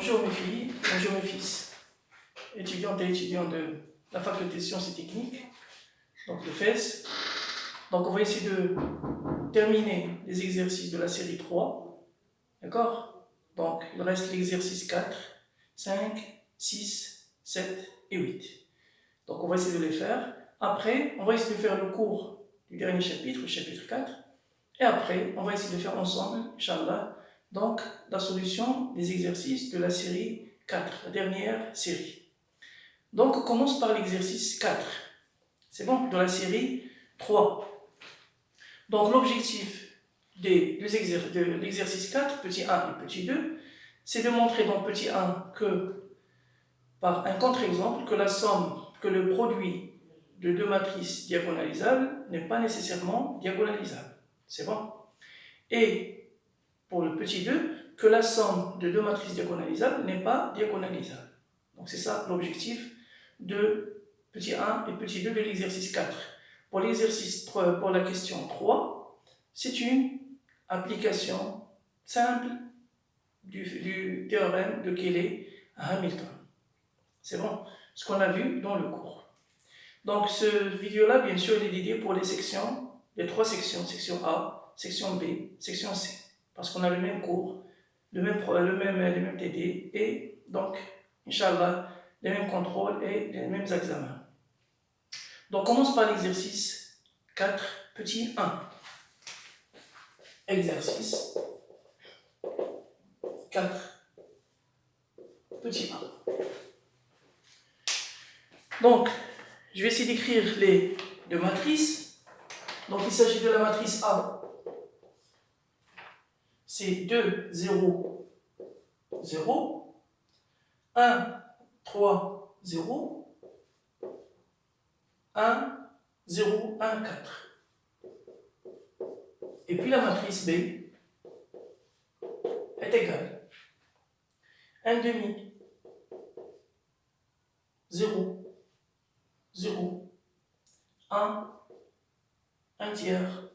Bonjour mes filles, bonjour mes fils, étudiantes et étudiants de la faculté de sciences et techniques, donc de FES. Donc on va essayer de terminer les exercices de la série 3, d'accord? Donc il reste l'exercice 4, 5, 6, 7 et 8. Donc on va essayer de les faire. Après, on va essayer de faire le cours du dernier chapitre, le chapitre 4. Et après, on va essayer de faire ensemble, Inch'Allah, donc la solution des exercices de la série 4, la dernière série. Donc on commence par l'exercice 4. C'est bon, de la série 3. Donc l'objectif de l'exercice 4, petit 1 et petit 2, c'est de montrer dans petit 1 que, par un contre-exemple, que la somme, que le produit de deux matrices diagonalisables n'est pas nécessairement diagonalisable. C'est bon? Et pour le petit 2, que la somme de deux matrices diagonalisables n'est pas diagonalisable. Donc c'est ça l'objectif de petit 1 et petit 2 de l'exercice 4. Pour l'exercice 3, pour la question 3, c'est une application simple du théorème de Cayley à Hamilton. C'est bon, ce qu'on a vu dans le cours. Donc cette vidéo-là, bien sûr, elle est dédiée pour les sections, les trois sections, section A, section B, section C. Parce qu'on a le même cours, les mêmes TD, et donc, Inch'Allah, les mêmes contrôles et les mêmes examens. Donc, on commence par l'exercice 4, petit 1. Exercice 4, petit 1. Donc, je vais essayer d'écrire les deux matrices. Donc, il s'agit de la matrice A. C'est 2, 0, 0, 1, 3, 0, 1, 0, 1, 4. Et puis la matrice B est égale 1 demi, 0, 0, 1, 1 tiers,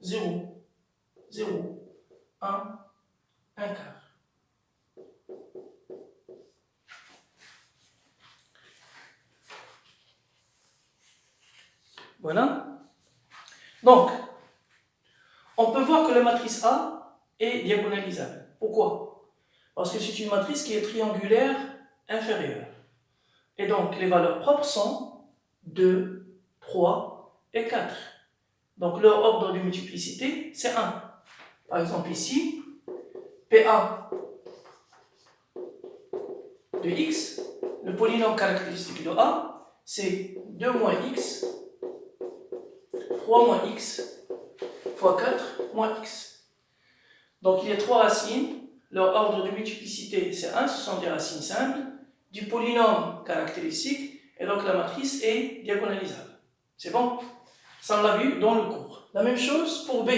0, 0, 1, 1 quart. Voilà. Donc, on peut voir que la matrice A est diagonalisable. Pourquoi? Parce que c'est une matrice qui est triangulaire inférieure. Et donc, les valeurs propres sont 2, 3 et 4. Donc, leur ordre de multiplicité, c'est 1. Par exemple, ici, PA de x, le polynôme caractéristique de A, c'est 2 moins x, 3 moins x, fois 4 moins x. Donc, il y a trois racines. Leur ordre de multiplicité, c'est 1. Ce sont des racines simples du polynôme caractéristique. Et donc, la matrice est diagonalisable. C'est bon? Ça, on l'a vu dans le cours. La même chose pour B.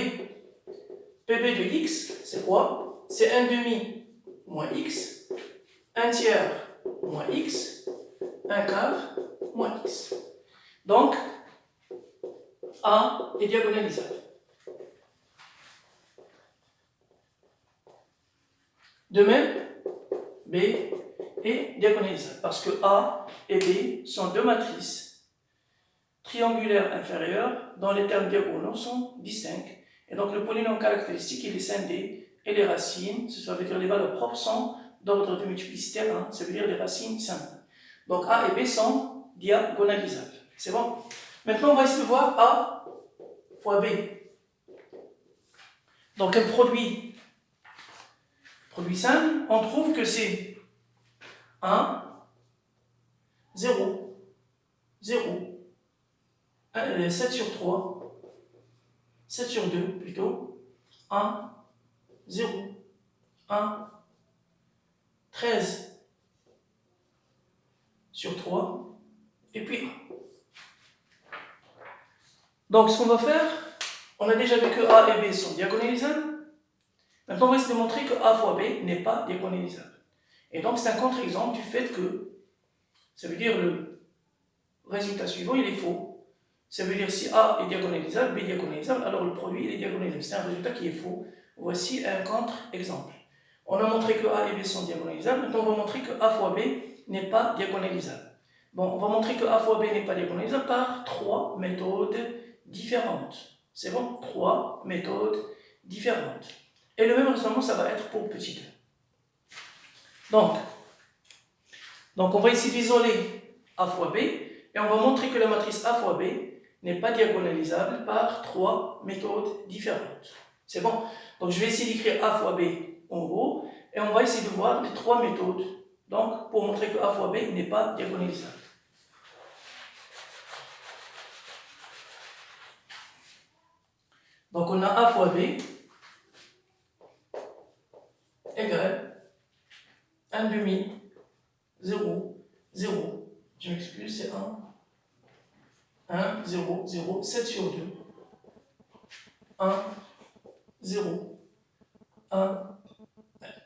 PB de x, c'est quoi? C'est 1 demi moins x, 1 tiers moins x, 1 quart moins x. Donc, A est diagonalisable. De même, B est diagonalisable parce que A et B sont deux matrices triangulaires inférieures dont les termes diagonaux sont distincts. Et donc le polynôme caractéristique il est scindé et les racines, ça veut dire les valeurs propres, sont d'ordre de multiplicité 1, ça veut dire les racines simples. Donc A et B sont diagonalisables. C'est bon? Maintenant on va essayer de voir A fois B. Donc un produit simple, on trouve que c'est 1, 0, 0, 7 sur 3, 7 sur 2 plutôt, 1, 0, 1, 13 sur 3, et puis 1. Donc ce qu'on va faire, on a déjà vu que A et B sont diagonalisables. Maintenant on va essayer de montrer que A fois B n'est pas diagonalisable. Et donc c'est un contre-exemple du fait que, ça veut dire le résultat suivant il est faux. Ça veut dire si A est diagonalisable, B est diagonalisable, alors le produit il est diagonalisable. C'est un résultat qui est faux. Voici un contre-exemple. On a montré que A et B sont diagonalisables. Maintenant, on va montrer que A fois B n'est pas diagonalisable. Bon, on va montrer que A fois B n'est pas diagonalisable par 3 méthodes différentes. C'est bon? 3 méthodes différentes. Et le même raisonnement, ça va être pour petit 2. Donc on va essayer d'isoler A fois B, et on va montrer que la matrice A fois B n'est pas diagonalisable par 3 méthodes différentes. C'est bon? Donc je vais essayer d'écrire A fois B en haut, et on va essayer de voir les 3 méthodes, donc pour montrer que A fois B n'est pas diagonalisable. Donc on a A fois B égale 1 demi, 0, 0, je m'excuse, c'est 1, 0, 0, 7 sur 2, 1, 0, 1,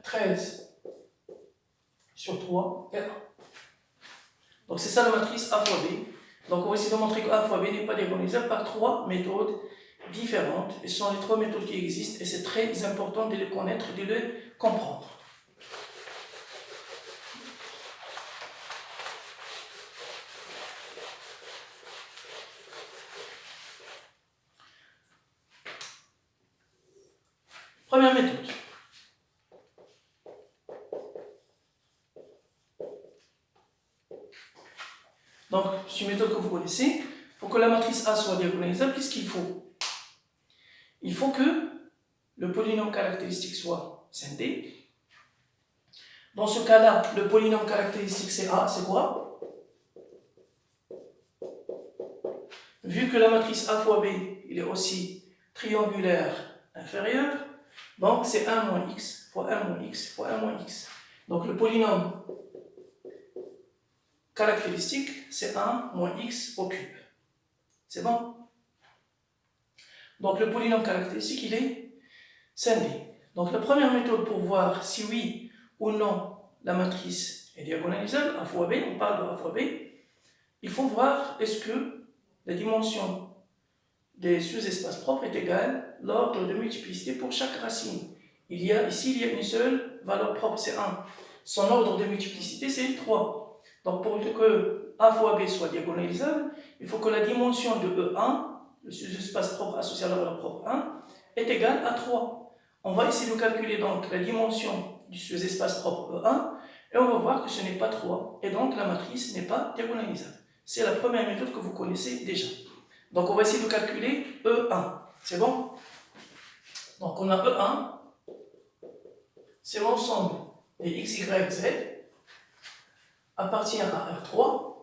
13 sur 3 et 1. Donc c'est ça la matrice A fois B. Donc on va essayer de montrer que A fois B n'est pas diagonalisable par 3 méthodes différentes. Et ce sont les 3 méthodes qui existent et c'est très important de les connaître et de les comprendre. Première méthode. Donc, c'est une méthode que vous connaissez. Pour que la matrice A soit diagonalisable, qu'est-ce qu'il faut? Il faut que le polynôme caractéristique soit scindé. Dans ce cas-là, le polynôme caractéristique c'est A, c'est quoi? Vu que la matrice A fois B, il est aussi triangulaire inférieur, donc c'est 1 moins x fois 1 moins x fois 1 moins x. Donc le polynôme caractéristique, c'est 1 moins x au cube. C'est bon? Donc le polynôme caractéristique, il est scindé. Donc la première méthode pour voir si oui ou non la matrice est diagonalisable, A fois B, on parle de A fois B, il faut voir est-ce que la dimension des sous-espaces propres est égale l'ordre de multiplicité pour chaque racine. Ici, il y a une seule valeur propre, c'est 1. Son ordre de multiplicité, c'est 3. Donc pour que A fois B soit diagonalisable, il faut que la dimension de E1, le sous-espace propre associé à la valeur propre 1, est égale à 3. On va essayer de calculer donc la dimension du sous-espace propre E1, et on va voir que ce n'est pas 3, et donc la matrice n'est pas diagonalisable. C'est la première méthode que vous connaissez déjà. Donc on va essayer de calculer E1. C'est bon? Donc on a E1, c'est l'ensemble des x, y, z appartient à R3,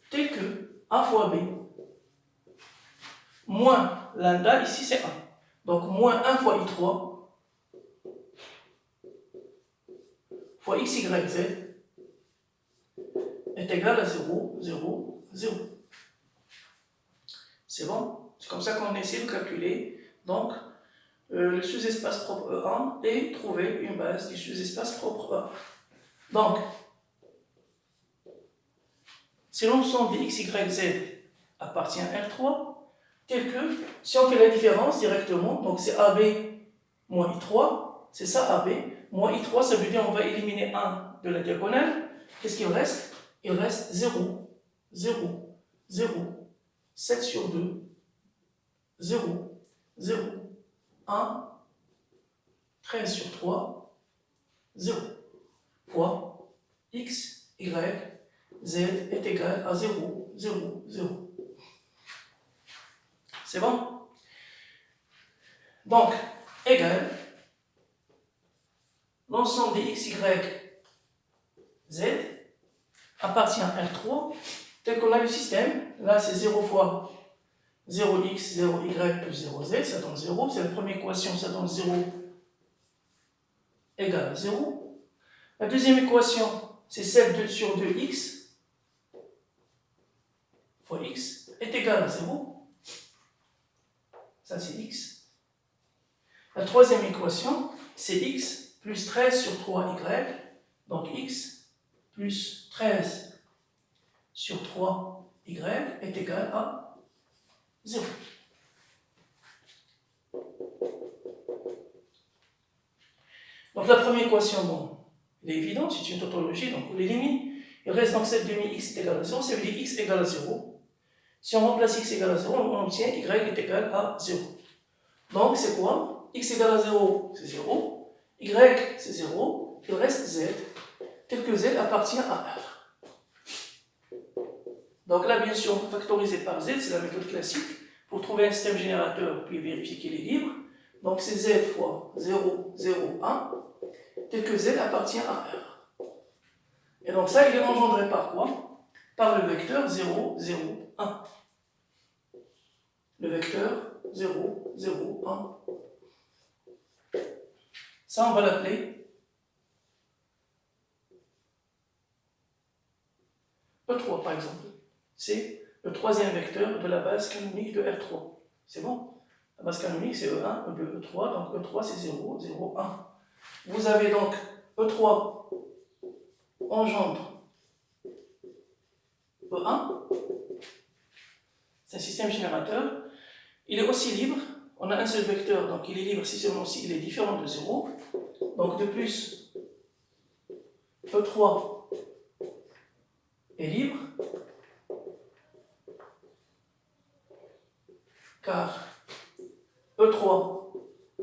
tel que A fois B moins lambda, ici c'est 1. Donc moins 1 fois I3 fois x, y, z est égal à 0, 0, 0. C'est bon? C'est comme ça qu'on essaie de calculer donc le sous-espace propre E1 et trouver une base du sous-espace propre E1. Donc, c'est l'ensemble des x, y, z appartient à R3, tel que, si on fait la différence directement, donc c'est AB moins I3, c'est ça AB, moins I3, ça veut dire on va éliminer 1 de la diagonale. Qu'est-ce qu'il reste? Il reste 0, 0, 0, 7 sur 2, 0, 0, 1, 13 sur 3, 0, fois x, y, z est égal à 0, 0, 0. C'est bon? Donc, égal l'ensemble des x, y, z appartient à R3, tel qu'on a le système. Là, c'est 0 fois 0x, 0y plus 0z, ça donne 0. C'est la première équation, ça donne 0 égale à 0. La deuxième équation, c'est celle de sur 2x fois x est égal à 0. Ça, c'est x. La troisième équation, c'est x plus 13 sur 3y. Donc x plus 13 sur 3y est égal à 0. Donc la première équation, bon, elle est évidente, c'est une tautologie, donc on l'élimine. Il reste donc cette demi-x est égal à 0, ça veut dire x égale à 0. Si on remplace x égale à 0, on obtient y est égal à 0. Donc c'est quoi? X égale à 0, c'est 0. Y, c'est 0. Il reste z, tel que z appartient à R. Donc là, bien sûr, on peut factoriser par z, c'est la méthode classique, pour trouver un système générateur, puis vérifier qu'il est libre. Donc c'est z fois 0, 0, 1, tel que z appartient à R. Et donc ça, il est engendré par quoi? Par le vecteur 0, 0, 1. Le vecteur 0, 0, 1. Ça, on va l'appeler E3, par exemple. C'est le troisième vecteur de la base canonique de R3. C'est bon? La base canonique, c'est E1, E2, E3. Donc E3, c'est 0, 0, 1. Vous avez donc E3 engendre E1. C'est un système générateur. Il est aussi libre. On a un seul vecteur, donc il est libre si seulement s'il est différent de 0. Donc de plus, E3 est libre, car E3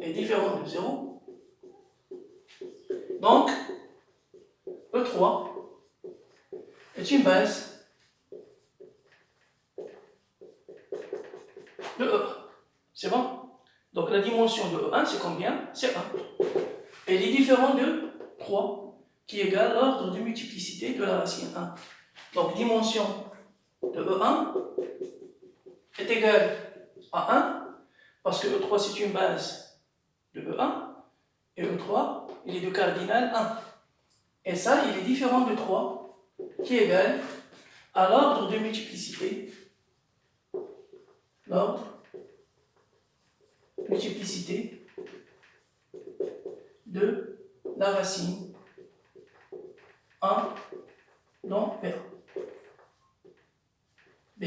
est différent de 0. Donc, E3 est une base de E1. C'est bon? Donc la dimension de E1, c'est combien? C'est 1. Elle est différente de 3, qui égale l'ordre de multiplicité de la racine 1. Donc dimension de E1 est égale à 1, parce que E3 c'est une base de E1, et E3 il est de cardinal 1. Et ça, il est différent de 3, qui est égal à l'ordre de multiplicité, l'ordre multiplicité de la racine 1 dans R. B.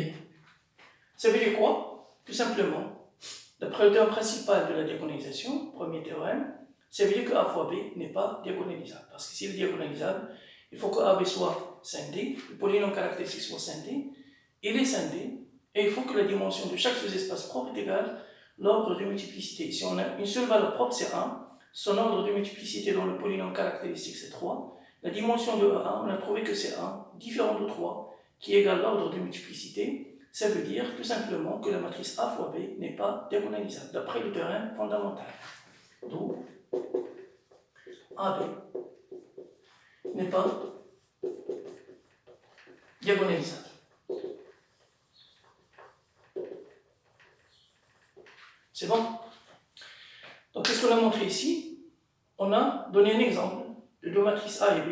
Ça veut dire quoi? Tout simplement, d'après le théorème principal de la diagonalisation, premier théorème, ça veut dire que A fois B n'est pas diagonalisable. Parce que s'il est diagonalisable, il faut que AB soit scindé, le polynôme caractéristique soit scindé, il est scindé, et il faut que la dimension de chaque sous-espace propre est égale l'ordre de multiplicité. Si on a une seule valeur propre, c'est 1. Son ordre de multiplicité dans le polynôme caractéristique, c'est 3. La dimension de E1, on a trouvé que c'est 1, différent de 3, qui est égal l'ordre de multiplicité. Ça veut dire tout simplement que la matrice A fois B n'est pas diagonalisable, d'après le théorème fondamental. D'où AB n'est pas diagonalisable. C'est bon? Donc, qu'est-ce qu'on a montré ici? On a donné un exemple de deux matrices A et B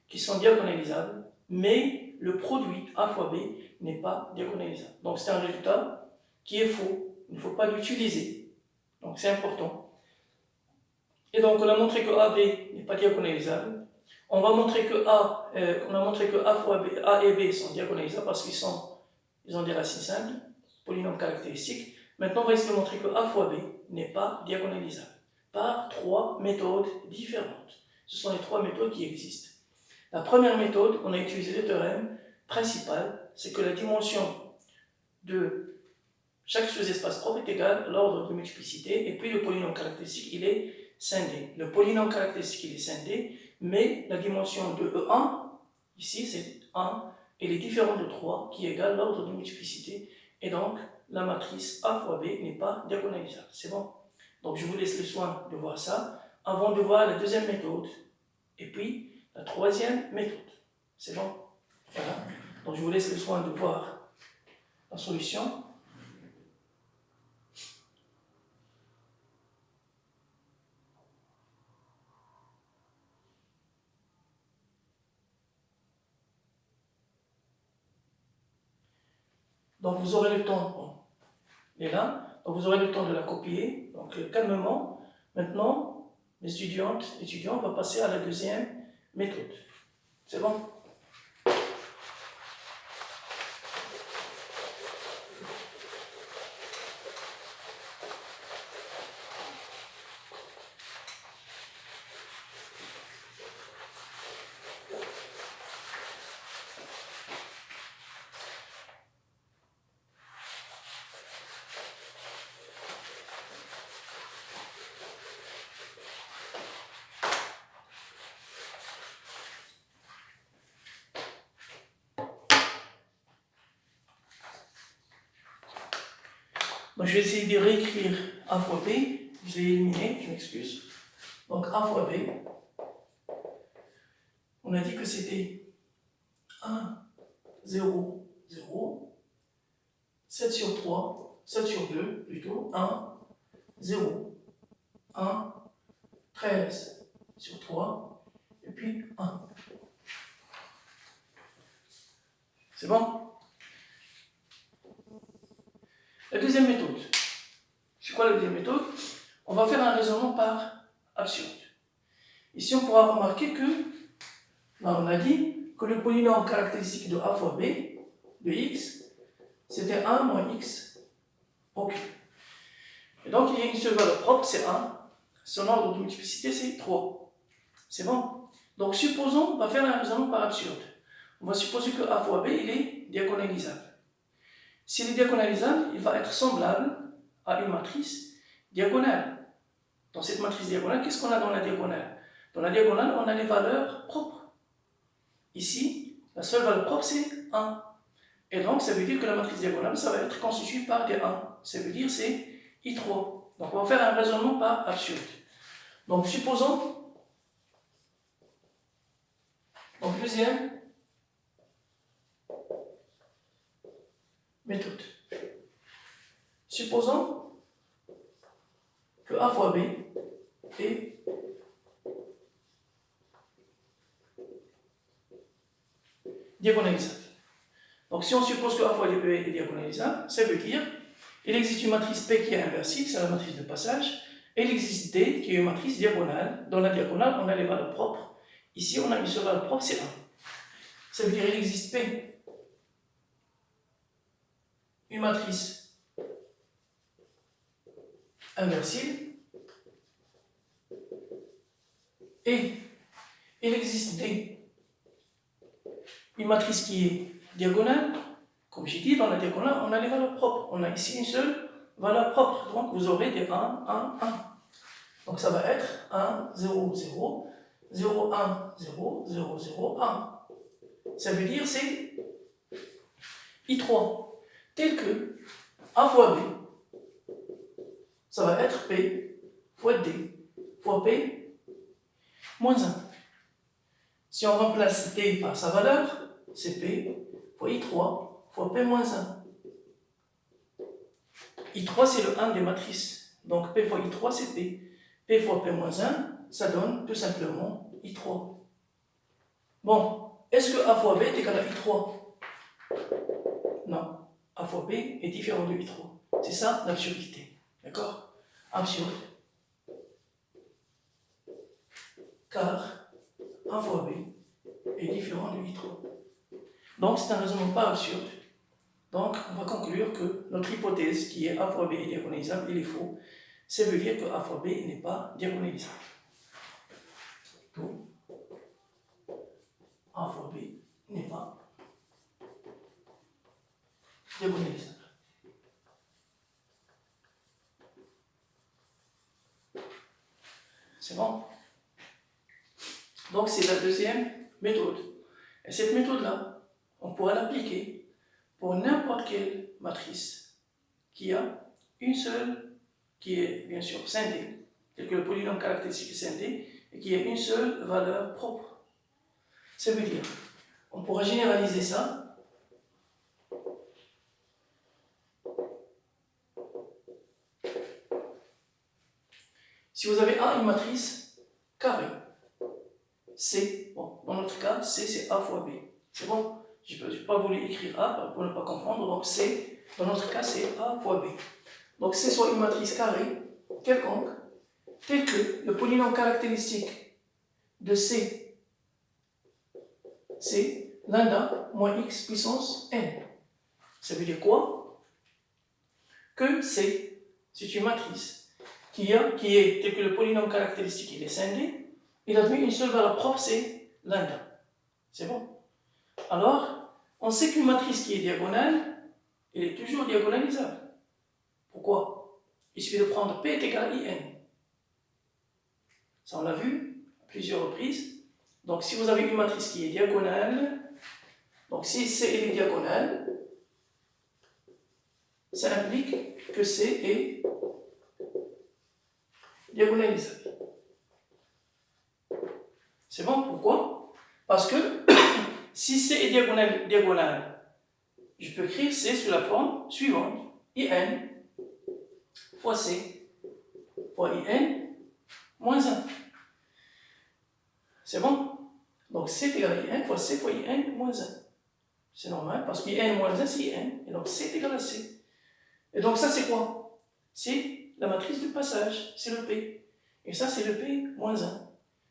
qui sont diagonalisables, mais le produit A fois B n'est pas diagonalisable. Donc, c'est un résultat qui est faux. Il ne faut pas l'utiliser. Donc, c'est important. Et donc, on a montré que AB n'est pas diagonalisable. On va montrer que A fois B, A et B sont diagonalisables parce qu'ils ont des racines simples, polynômes caractéristiques. Maintenant, on va essayer de montrer que A fois B n'est pas diagonalisable par trois méthodes différentes. Ce sont les trois méthodes qui existent. La première méthode, on a utilisé le théorème principal, c'est que la dimension de chaque sous-espace propre est égale à l'ordre de multiplicité, et puis le polynôme caractéristique, il est scindé. Le polynôme caractéristique, il est scindé, mais la dimension de E1, ici c'est 1, elle est différente de 3, qui est égale l'ordre de multiplicité, et donc la matrice A fois B n'est pas diagonalisable. C'est bon? Donc je vous laisse le soin de voir ça, avant de voir la deuxième méthode, et puis la troisième méthode. C'est bon? Voilà. Donc je vous laisse le soin de voir la solution. Donc vous aurez le temps, bon, elle est là, donc vous aurez le temps de la copier, donc calmement. Maintenant, les étudiants, on va passer à la deuxième méthode. C'est bon? Donc je vais essayer de réécrire A fois B. Je l'ai éliminé, je m'excuse. Donc A fois B. On a dit que c'était 1, 0, 0. 7 sur 3, 7 sur 2 plutôt. 1, 0, 1, 13 sur 3. Et puis 1. C'est bon? La deuxième méthode. C'est quoi la deuxième méthode? On va faire un raisonnement par absurde. Ici, on pourra remarquer que, là, on a dit que le polynôme caractéristique de A fois B, de x, c'était 1 moins x au cube. Et donc, il y a une seule valeur propre, c'est 1. Son ordre de multiplicité, c'est 3. C'est bon? Donc, supposons, on va faire un raisonnement par absurde. On va supposer que A fois B, il est diagonalisable. S'il est diagonalisable, il va être semblable à une matrice diagonale. Dans cette matrice diagonale, qu'est-ce qu'on a dans la diagonale? Dans la diagonale, on a les valeurs propres. Ici, la seule valeur propre, c'est 1. Et donc, ça veut dire que la matrice diagonale, ça va être constituée par des 1. Ça veut dire c'est I3. Donc, on va faire un raisonnement par absurde. Donc, supposons, donc deuxième méthode. Supposons que A fois B est diagonalisable. Donc si on suppose que A fois B est diagonalisable, ça veut dire il existe une matrice P qui est inversible, c'est la matrice de passage, et il existe D qui est une matrice diagonale. Dans la diagonale, on a les valeurs propres. Ici, on a une seule valeur propre, c'est 1. Ça veut dire qu'il existe P, une matrice inversible, et il existe D, une matrice qui est diagonale. Comme j'ai dit, dans la diagonale, on a les valeurs propres. On a ici une seule valeur propre. Donc, vous aurez des 1, 1, 1. Donc, ça va être 1, 0, 0, 0, 1, 0, 0, 0, 1. Ça veut dire c'est I3. Tel que A fois B, ça va être P fois D fois P moins 1. Si on remplace D par sa valeur, c'est P fois I3 fois P moins 1. I3, c'est le 1 des matrices. Donc P fois I3, c'est P. P fois P moins 1, ça donne tout simplement I3. Bon, est-ce que A fois B est égal à I3? Non. A fois B est différent de I3. C'est ça l'absurdité. D'accord? Absurde. Car A fois B est différent de I3. Donc c'est un raisonnement pas absurde. Donc on va conclure que notre hypothèse qui est A fois B est diagonalisable, il est faux. Ça veut dire que A fois B n'est pas diagonalisable. Donc A fois B n'est pas diagonalisable. C'est bon? Donc c'est la deuxième méthode. Et cette méthode-là, on pourra l'appliquer pour n'importe quelle matrice qui a une seule, qui est bien sûr scindée, tel que le polynôme caractéristique est scindé, et qui a une seule valeur propre. Ça veut dire, on pourra généraliser ça si vous avez une matrice carrée. C, bon, dans notre cas, C c'est A fois B. C'est bon? Je n'ai pas voulu écrire A pour ne pas confondre, donc C, dans notre cas, c'est A fois B. Donc C soit une matrice carrée quelconque, telle que le polynôme caractéristique de C, c'est lambda moins x puissance n. Ça veut dire quoi? Que C, c'est une matrice qui est, telle que le polynôme caractéristique il est scindé, il admet une seule valeur propre, c'est lambda. C'est bon? Alors, on sait qu'une matrice qui est diagonale, elle est toujours diagonalisable. Pourquoi? Il suffit de prendre P est égal à IN. Ça, on l'a vu à plusieurs reprises. Donc, si vous avez une matrice qui est diagonale, donc si C est diagonale, ça implique que C est diagonalisable. C'est bon? Pourquoi? Parce que si C est diagonale, je peux écrire C sous la forme suivante. IN fois C fois IN moins 1. C'est bon? Donc C est égal à IN fois C fois IN moins 1. C'est normal parce qu'IN moins 1 c'est IN. Et donc C est égal à C. Et donc ça c'est quoi? C'est la matrice de passage. C'est le P. Et ça c'est le P moins 1.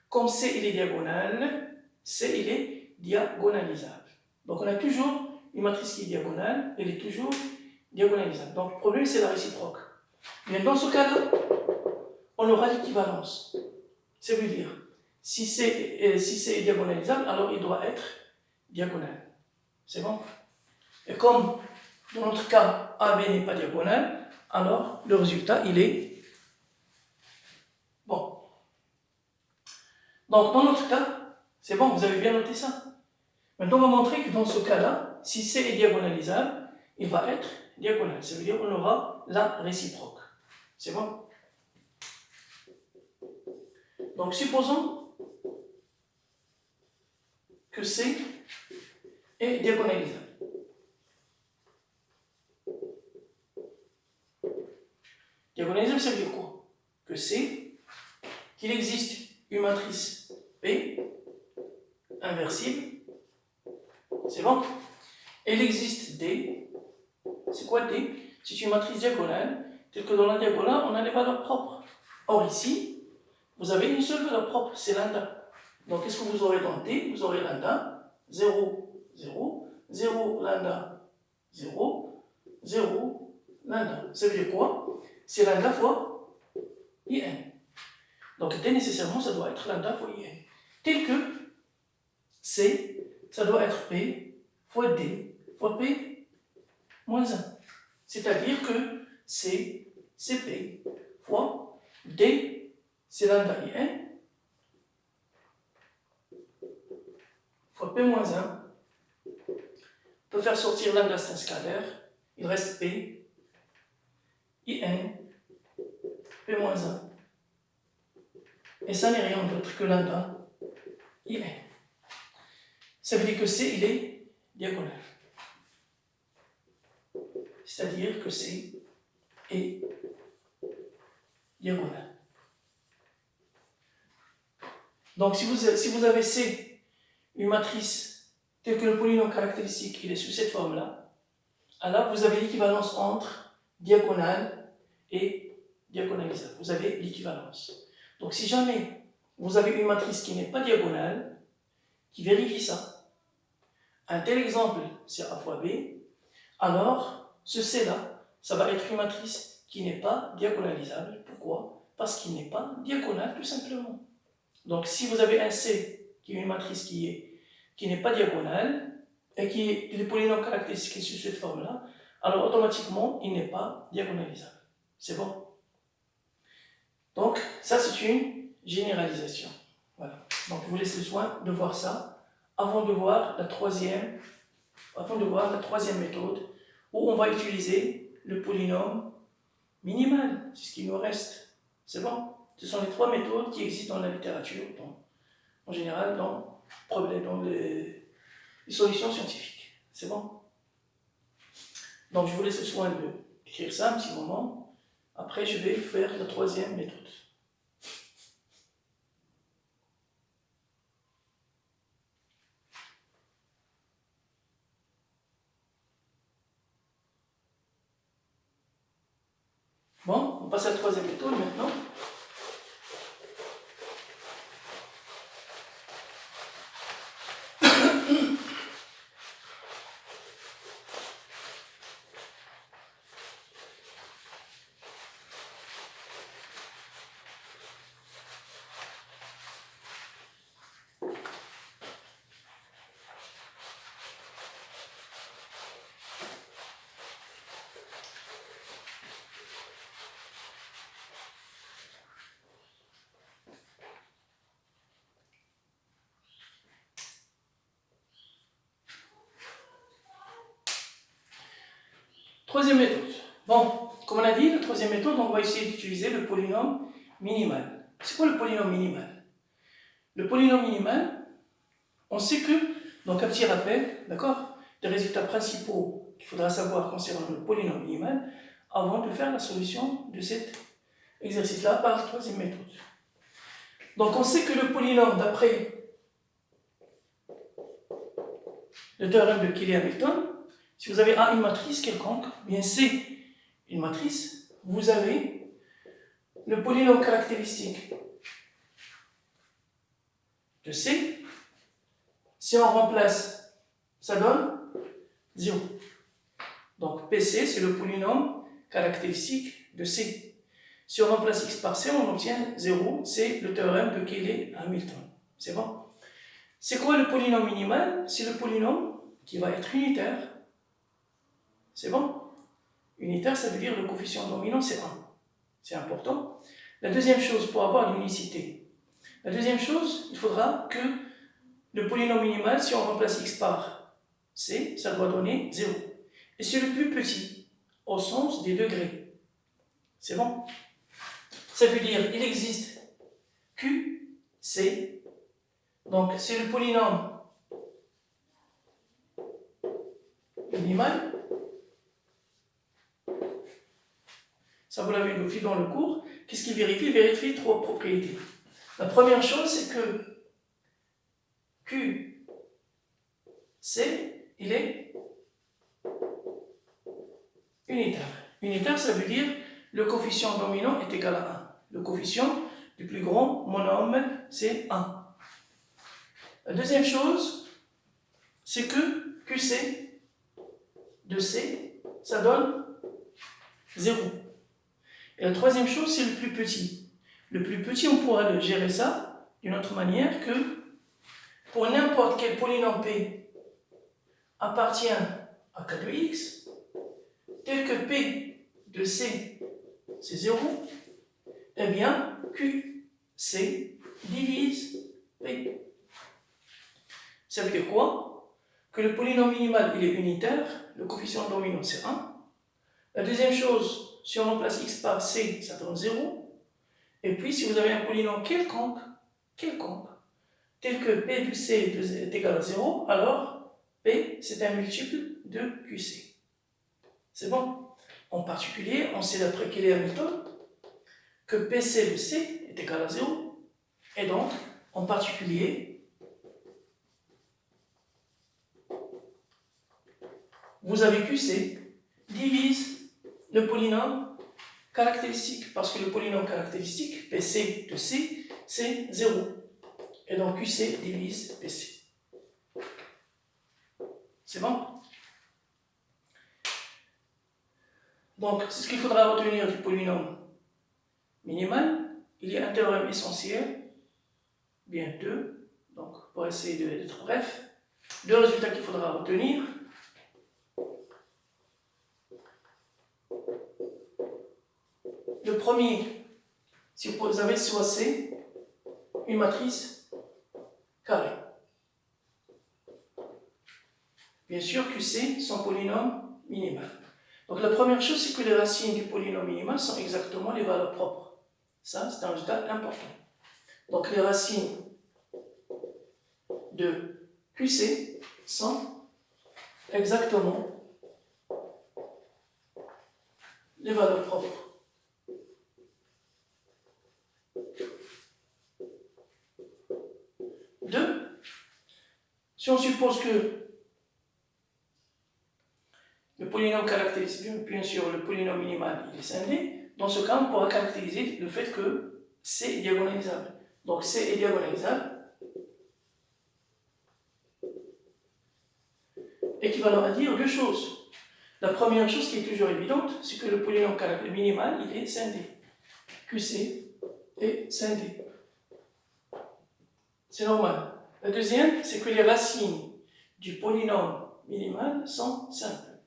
Comme C il est diagonal, C il est diagonalisable. Donc on a toujours une matrice qui est diagonale, elle est toujours diagonalisable. Donc le problème c'est la réciproque. Mais dans ce cas-là, on aura l'équivalence. Ça veut dire, si C est diagonalisable, alors il doit être diagonal. C'est bon? Et comme dans notre cas, AB n'est pas diagonal, alors le résultat, il est bon. Donc dans notre cas, c'est bon, vous avez bien noté ça. Maintenant, on va montrer que dans ce cas-là, si C est diagonalisable, il va être diagonal. Ça veut dire qu'on aura la réciproque. C'est bon? Donc supposons que C est diagonalisable. Diagonalisable, ça veut dire quoi? Que C, qu'il existe une matrice P inversible, c'est bon? Et il existe D. C'est quoi D? C'est une matrice diagonale, telle que dans la diagonale, on a les valeurs propres. Or ici, vous avez une seule valeur propre, c'est lambda. Donc qu'est-ce que vous aurez dans D? Vous aurez lambda 0, 0, 0, lambda 0, 0, lambda. Ça veut dire quoi? C'est lambda fois IN. Donc D nécessairement, ça doit être lambda fois IN. Tel que C, ça doit être P fois D fois P moins 1. C'est-à-dire que C, c'est P fois D, c'est lambda IN fois P moins 1. On peut faire sortir lambda, c'est un scalaire. Il reste P, IN, P moins 1. Et ça n'est rien d'autre que lambda IN. Ça veut dire que C, il est diagonal. C'est-à-dire que C est diagonal. Donc si vous avez C, une matrice telle que le polynôme caractéristique, il est sous cette forme-là, alors vous avez l'équivalence entre diagonale et diagonalisable. Vous avez l'équivalence. Donc si jamais vous avez une matrice qui n'est pas diagonale, qui vérifie ça, un tel exemple c'est A fois B, alors ce C-là, ça va être une matrice qui n'est pas diagonalisable. Pourquoi? Parce qu'il n'est pas diagonal tout simplement. Donc si vous avez un C qui est une matrice qui n'est pas diagonale et qui est le polynôme caractéristique sous cette forme-là, alors automatiquement il n'est pas diagonalisable. C'est bon? Donc ça c'est une généralisation. Voilà. Donc je vous laisse le soin de voir ça avant de voir la troisième méthode où on va utiliser le polynôme minimal. C'est ce qui nous reste. C'est bon? Ce sont les trois méthodes qui existent dans la littérature, en général dans les solutions scientifiques. C'est bon? Donc je vous laisse le soin d'écrire ça un petit moment. Après je vais faire la troisième méthode. Bon, on passe à la troisième méthode maintenant. Troisième méthode. dit, la troisième méthode, on va essayer d'utiliser le polynôme minimal. C'est quoi le polynôme minimal? Le polynôme minimal, on sait que, donc un petit rappel, d'accord, des résultats principaux qu'il faudra savoir concernant le polynôme minimal avant de faire la solution de cet exercice-là par la troisième méthode. Donc on sait que le polynôme, d'après le théorème de Cayley-Hamilton, si vous avez A une matrice quelconque, bien C une matrice, vous avez le polynôme caractéristique de C. Si on remplace, ça donne 0. Donc PC, c'est le polynôme caractéristique de C. Si on remplace x par C, on obtient 0. C'est le théorème de Cayley-Hamilton. C'est bon? C'est quoi le polynôme minimal? C'est le polynôme qui va être unitaire. C'est bon? Unitaire, ça veut dire le coefficient dominant, c'est 1. C'est important. La deuxième chose, pour avoir l'unicité, la deuxième chose, il faudra que le polynôme minimal, si on remplace x par c, ça doit donner 0. Et c'est le plus petit, au sens des degrés. C'est bon? Ça veut dire il existe q, c, donc c'est le polynôme minimal. Ça, vous l'avez vu dans le cours. Qu'est-ce qu'il vérifie? Il vérifie trois propriétés. La première chose, c'est que Q, C, il est unitaire. Unitaire, ça veut dire le coefficient dominant est égal à 1. Le coefficient du plus grand monomètre, c'est 1. La deuxième chose, c'est que QC de C, ça donne 0. Et la troisième chose, c'est le plus petit. Le plus petit, on pourra le gérer ça d'une autre manière que pour n'importe quel polynôme P appartient à K de X, tel que P de C, c'est 0, eh bien, QC divise P. Ça veut dire quoi? Que le polynôme minimal, il est unitaire, le coefficient dominant, c'est 1. La deuxième chose, si on remplace x par c, ça donne 0. Et puis, si vous avez un polynôme quelconque, tel que p de c est égal à 0, alors p, c'est un multiple de qc. C'est bon? En particulier, on sait d'après Cayley-Hamilton que pc de c est égal à 0. Et donc, en particulier, vous avez qc divise le polynôme caractéristique, parce que le polynôme caractéristique, PC de C, c'est 0. Et donc QC divise PC. C'est bon? Donc, c'est ce qu'il faudra retenir du polynôme minimal. Il y a un théorème essentiel, bien deux, donc pour essayer d'être bref. Deux résultats qu'il faudra retenir. Le premier, si vous avez soit C, une matrice carrée. Bien sûr, QC, son polynôme minimal. Donc la première chose, c'est que les racines du polynôme minimal sont exactement les valeurs propres. Ça, c'est un résultat important. Donc les racines de QC sont exactement les valeurs propres. Deux, si on suppose que le polynôme caractéristique, bien sûr, le polynôme minimal, il est scindé, dans ce cas, on pourra caractériser le fait que C est diagonalisable. Donc C est diagonalisable, équivalent à dire deux choses. La première chose qui est toujours évidente, c'est que le polynôme minimal, il est scindé. QC est scindé. C'est normal. La deuxième, c'est que les racines du polynôme minimal sont simples.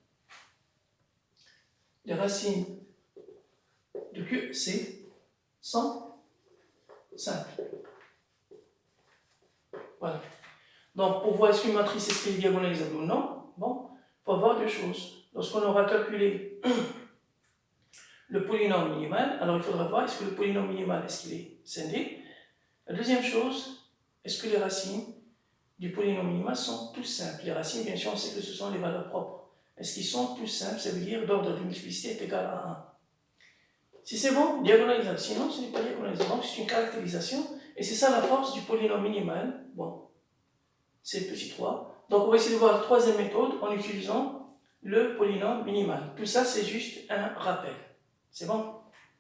Les racines de QC sont simples. Voilà. Donc, pour voir est-ce qu'une matrice est diagonalisable ou non, bon, il faut voir deux choses. Lorsqu'on aura calculé le polynôme minimal. Alors il faudra voir, est-ce que le polynôme minimal, est-ce qu'il est scindé? La deuxième chose, est-ce que les racines du polynôme minimal sont tous simples? Les racines, bien sûr, on sait que ce sont les valeurs propres. Est-ce qu'ils sont tous simples? Ça veut dire l'ordre de multiplicité est égal à 1. Si c'est bon, diagonalisable. Sinon, ce n'est pas diagonalisable. Donc, c'est une caractérisation. Et c'est ça la force du polynôme minimal. Bon, c'est petit 3. Donc, on va essayer de voir la troisième méthode en utilisant le polynôme minimal. Tout ça, c'est juste un rappel. C'est bon?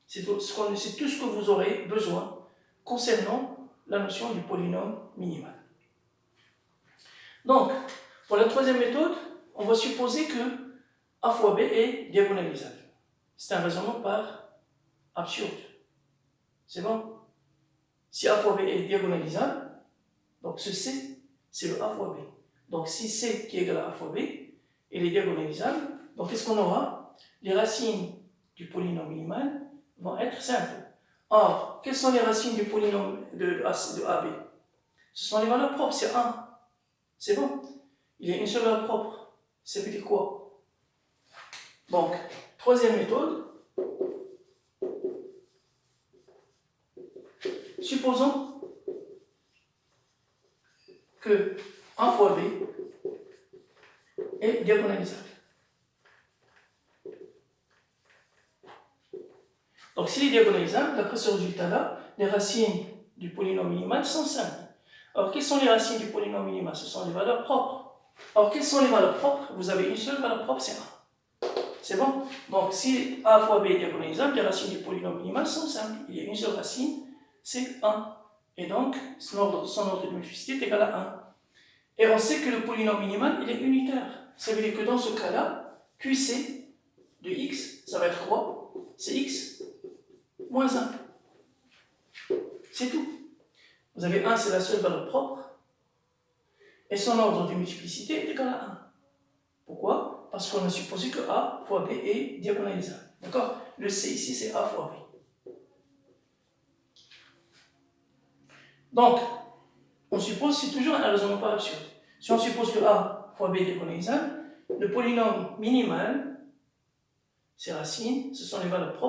C'est tout ce que vous aurez besoin concernant la notion du polynôme minimal. Donc, pour la troisième méthode, on va supposer que a fois b est diagonalisable. C'est un raisonnement par absurde. C'est bon? Si a fois b est diagonalisable, donc ce c, c'est le a fois b. Donc si c qui est égal à a fois b, il est diagonalisable, donc qu'est-ce qu'on aura? Les racines du polynôme minimal vont être simples. Or, quelles sont les racines du polynôme de AB? Ce sont les valeurs propres, c'est 1. C'est bon? Il y a une seule valeur propre. Ça veut dire quoi? Donc, troisième méthode. Supposons que a fois b est diagonalisable. Donc, s'il est diagonalisable, d'après ce résultat-là, les racines du polynôme minimal sont simples. Alors, quelles sont les racines du polynôme minimal? Ce sont les valeurs propres. Alors, quelles sont les valeurs propres? Vous avez une seule valeur propre, c'est 1. C'est bon? Donc, si a fois b est diagonalisable, les racines du polynôme minimal sont simples. Il y a une seule racine, c'est 1. Et donc, son ordre de multiplicité est égal à 1. Et on sait que le polynôme minimal, il est unitaire. Ça veut dire que dans ce cas-là, QC de x, ça va être quoi? C'est x moins 1. C'est tout. Vous avez 1, c'est la seule valeur propre. Et son ordre de multiplicité est égal à 1. Pourquoi? Parce qu'on a supposé que a fois b est diagonalisable. D'accord? Le c ici, c'est a fois b. Donc, on suppose, c'est toujours un raisonnement par absurde. Si on suppose que a fois b est diagonalisable, le polynôme minimal, ses racines, ce sont les valeurs propres.